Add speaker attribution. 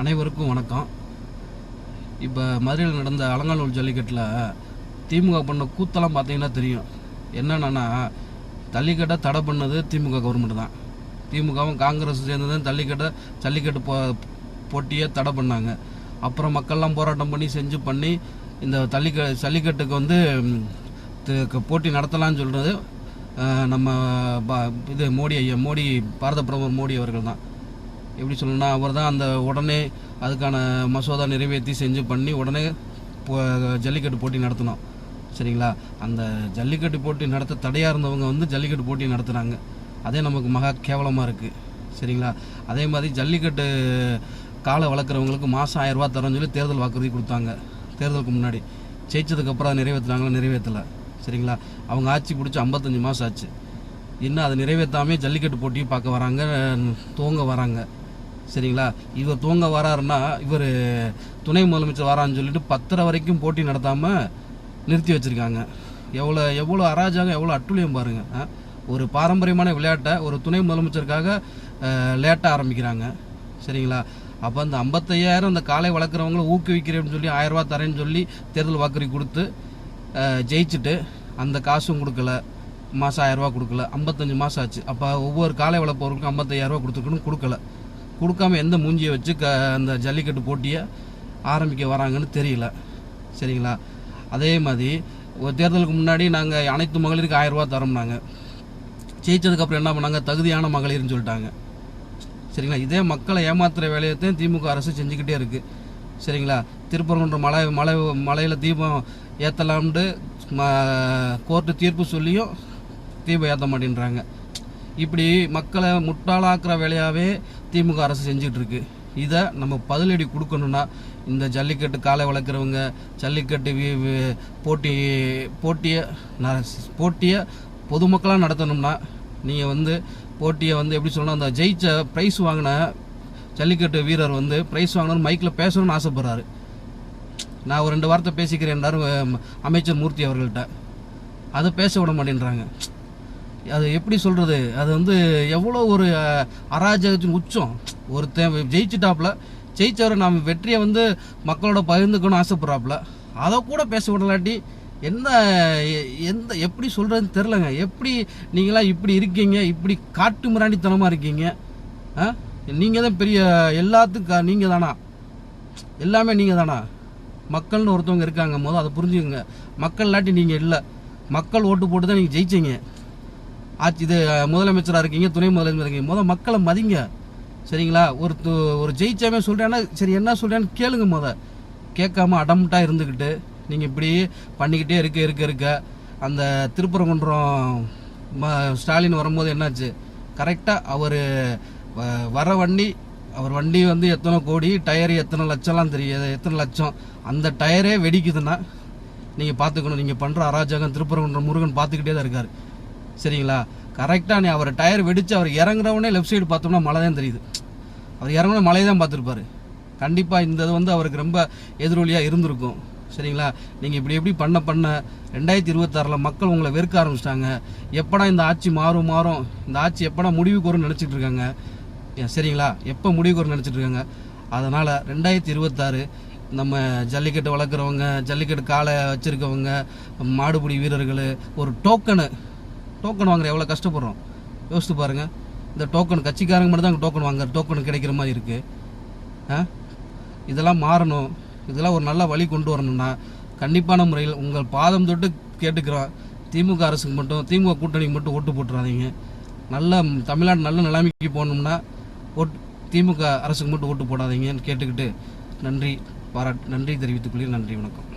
Speaker 1: அனைவருக்கும் வணக்கம். இப்போ மதுரையில் நடந்த அலங்காநல்லூர் ஜல்லிக்கட்டில் திமுக பண்ண கூத்தெல்லாம் பார்த்தீங்கன்னா தெரியும். என்னென்னா, ஜல்லிக்கட்டை தடை பண்ணது திமுக கவர்மெண்ட் தான். திமுகவும் காங்கிரஸ் சேர்ந்து தான் ஜல்லிக்கட்டு போட்டியை தடை பண்ணாங்க. அப்புறம் மக்கள்லாம் போராட்டம் பண்ணி இந்த ஜல்லிக்கட்டுக்கு வந்து போட்டி நடத்தலான்னு சொல்கிறது நம்ம மோடி பாரத பிரதமர் மோடி அவர்கள் தான். எப்படி சொல்லணும்னா, அவர் தான் அந்த உடனே அதுக்கான மசோதா நிறைவேற்றி உடனே ஜல்லிக்கட்டு போட்டி நடத்தணும். சரிங்களா? அந்த ஜல்லிக்கட்டு போட்டி நடத்த தடையாக இருந்தவங்க வந்து ஜல்லிக்கட்டு போட்டி நடத்துகிறாங்க. அதே நமக்கு மகா கேவலமாக இருக்குது. சரிங்களா? அதே மாதிரி ஜல்லிக்கட்டு காலை வளர்க்குறவங்களுக்கு மாதம் 1000 ரூபா தரேன்னு சொல்லி தேர்தல் வாக்குறுதி கொடுத்தாங்க. தேர்தலுக்கு முன்னாடி ஜெயிச்சதுக்கப்புறம் நிறைவேற்றுல. சரிங்களா? அவங்க ஆட்சி பிடிச்சி 55 மாதம் ஆச்சு. இன்னும் அதை நிறைவேற்றாமே ஜல்லிக்கட்டு போட்டியும் பார்க்க வராங்க, துவங்க வராங்க. சரிங்களா? இவர் துவங்க வராருன்னா இவர் துணை முதலமைச்சர் வரான்னு சொல்லிட்டு 10:30 வரைக்கும் போட்டி நடத்தாமல் நிறுத்தி வச்சுருக்காங்க. எவ்வளோ அராஜகம், எவ்வளோ அட்டுழியம் பாருங்கள். ஒரு பாரம்பரியமான விளையாட்டை ஒரு துணை முதலமைச்சருக்காக லேட்டாக ஆரம்பிக்கிறாங்க. சரிங்களா? அப்போ அந்த 55,000 அந்த காலை வளர்க்குறவங்களை ஊக்குவிக்கிறேன்னு சொல்லி 1000 ரூபா தரேன்னு சொல்லி தேர்தல் வாக்குறுதி கொடுத்து ஜெயிச்சுட்டு அந்த காசும் கொடுக்கல, மாதம் 1000 ரூபா கொடுக்கல. 55 மாதம் ஆச்சு. அப்போ ஒவ்வொரு காலை வளர்ப்பவருக்கும் 55,000 ரூபா கொடுத்துருக்கணும், கொடுக்காம எந்த மூஞ்சியை வச்சு அந்த ஜல்லிக்கட்டு போட்டியை ஆரம்பிக்க வராங்கன்னு தெரியல. சரிங்களா? அதே மாதிரி ஒரு தேர்தலுக்கு முன்னாடி நாங்கள் அனைத்து மகளிருக்கு 1000 ரூபா தரோம்னாங்க. ஜெயிச்சதுக்கப்புறம் என்ன பண்ணாங்க? தகுதியான மகளிர்னு சொல்லிட்டாங்க. சரிங்களா? இதே மக்களை ஏமாத்துகிற வேலையத்தையும் திமுக அரசு செஞ்சுக்கிட்டே இருக்குது. சரிங்களா? திருப்பரங்குன்றம் மலையில் தீபம் ஏற்றலாம்னு கோர்ட்டு தீர்ப்பு சொல்லியும் தீபம் ஏற்ற மாட்டேன்றாங்க. இப்படி மக்களை முட்டாளாக்குற வேலையாகவே திமுக அரசு செஞ்சுட்டு இருக்கு. இதை நம்ம பதிலடி கொடுக்கணுன்னா இந்த ஜல்லிக்கட்டு காலை வளர்க்குறவங்க ஜல்லிக்கட்டு போட்டியை பொதுமக்களாக நடத்தணும்னா நீங்கள் வந்து போட்டியை வந்து எப்படி சொல்லணும், அந்த ஜெயிச்ச ப்ரைஸ் வாங்கின ஜல்லிக்கட்டு வீரர் வந்து ப்ரைஸ் வாங்கினு மைக்கில் பேசணும்னு ஆசைப்படுறாரு. நான் ஒரு 2 வார்த்தை பேசிக்கிறேன்னாரு அமைச்சர் மூர்த்தி அவர்கள்ட்ட. அதை பேச விட மாட்டேன்றாங்க. அது எப்படி சொல்கிறது, அது வந்து எவ்வளோ ஒரு அராஜகத்தின் உச்சம். ஜெயிச்சவரை நாம் வெற்றியை வந்து மக்களோட பகிர்ந்துக்கணும்னு ஆசைப்படுறாப்புல. அதை கூட பேச விடலாட்டி எப்படி சொல்கிறதுன்னு தெரிலங்க. எப்படி நீங்களாம் இப்படி இருக்கீங்க, இப்படி காட்டு மிராண்டித்தனமாக இருக்கீங்க. நீங்கள் தான் பெரிய எல்லாத்துக்கும் நீங்கள் தானா, எல்லாமே நீங்கள் தானா? மக்கள்னு ஒருத்தவங்க இருக்காங்க, அதை புரிஞ்சுக்கோங்க. மக்கள் இல்லாட்டி நீங்கள் இல்லை. மக்கள் ஓட்டு போட்டு தான் நீங்கள் ஜெயிச்சிங்க. ஆச்சு, இது முதலமைச்சராக இருக்கீங்க, துணை முதலமைச்சர் இருக்கீங்க. மக்களை மதிங்க. சரிங்களா? ஒரு ஜெயிச்சாமே சொல்கிறேன்னா சரி என்ன சொல்கிறேன்னு கேளுங்க. கேட்காம அடம்ட்டாக இருந்துக்கிட்டு நீங்கள் இப்படி பண்ணிக்கிட்டே இருக்க அந்த திருப்பரங்குன்றம் ஸ்டாலின் வரும்போது என்னாச்சு? கரெக்டாக அவர் வண்டி வந்து எத்தனை கோடி, டயரு எத்தனை லட்சம்லாம் தெரியாது, எத்தனை லட்சம், அந்த டயரே வெடிக்குதுன்னா நீங்கள் பார்த்துக்கணும். நீங்கள் பண்ணுற அராஜகம் திருப்பரங்குன்றம் முருகன் பார்த்துக்கிட்டே தான் இருக்கார். சரிங்களா? கரெக்டாக அவர் டயர் வெடித்து அவர் இறங்குறவனே லெஃப்ட் சைடு பார்த்தோம்னா மழை தான் தெரியுது. அவர் இறங்குன மழையை தான் பார்த்துருப்பார். கண்டிப்பாக இந்த இது வந்து அவருக்கு ரொம்ப எதிரொலியாக இருந்திருக்கும். சரிங்களா? நீங்கள் எப்படி பண்ண 2026 மக்கள் உங்களை வெறுக்க ஆரம்பிச்சிட்டாங்க. எப்படா இந்த ஆட்சி மாறும், இந்த ஆட்சி எப்படா முடிவுக்கு வரும்னு நினச்சிட்டு இருக்காங்க. சரிங்களா? எப்போ முடிவுக்கு வரும்னு நினச்சிட்டு இருக்காங்க. அதனால் 2026 நம்ம ஜல்லிக்கட்டு வளர்க்குறவங்க, ஜல்லிக்கட்டு காலை வச்சுருக்கவங்க, மாடுபிடி வீரர்கள் ஒரு டோக்கன் வாங்குற எவ்வளோ கஷ்டப்படுறோம் யோசித்து பாருங்கள். இந்த டோக்கன் கட்சிக்காரங்க மட்டும் தான் டோக்கன் வாங்குற, டோக்கன் கிடைக்கிற மாதிரி இருக்குது. இதெல்லாம் மாறணும். இதெல்லாம் ஒரு நல்ல வழி கொண்டு வரணும்னா கண்டிப்பான முறையில் உங்கள் பாதம் தொட்டு கேட்டுக்கிறோம். திமுக அரசுக்கு மட்டும், திமுக கூட்டணிக்கு மட்டும் ஓட்டு போட்டுறாதீங்க. தமிழ்நாடு நல்ல நிலைமைக்கு போகணும்னா திமுக அரசுக்கு மட்டும் ஓட்டு போடாதீங்கன்னு கேட்டுக்கிட்டு நன்றி தெரிவித்துக்கொள்கிறேன். நன்றி, வணக்கம்.